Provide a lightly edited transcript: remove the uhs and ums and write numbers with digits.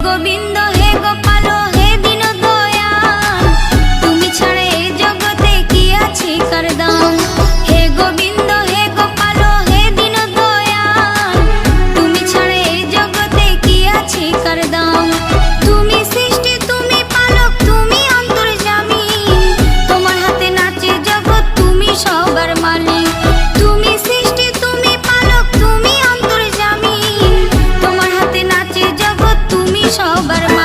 গোবিন্দ হে গোপাল হে দীন দয়াল, তুমি ছাড়া এই জগতে কি আছে কার দাম। হে গোবিন্দ হে গোপাল হে দীন দয়াল, তুমি ছাড়া এই জগতে কি আছে কার দাম। তুমি সৃষ্টি তুমি পালক তুমি অন্তর্যামী, তোমার হাতে নাচে জগৎ তুমি সবার মালিক। তুমি সৃষ্টি তুমি পালক তুমি অন্তর্যামী, তোমার হাতে নাচে জগৎ তুমি সবার মালিক।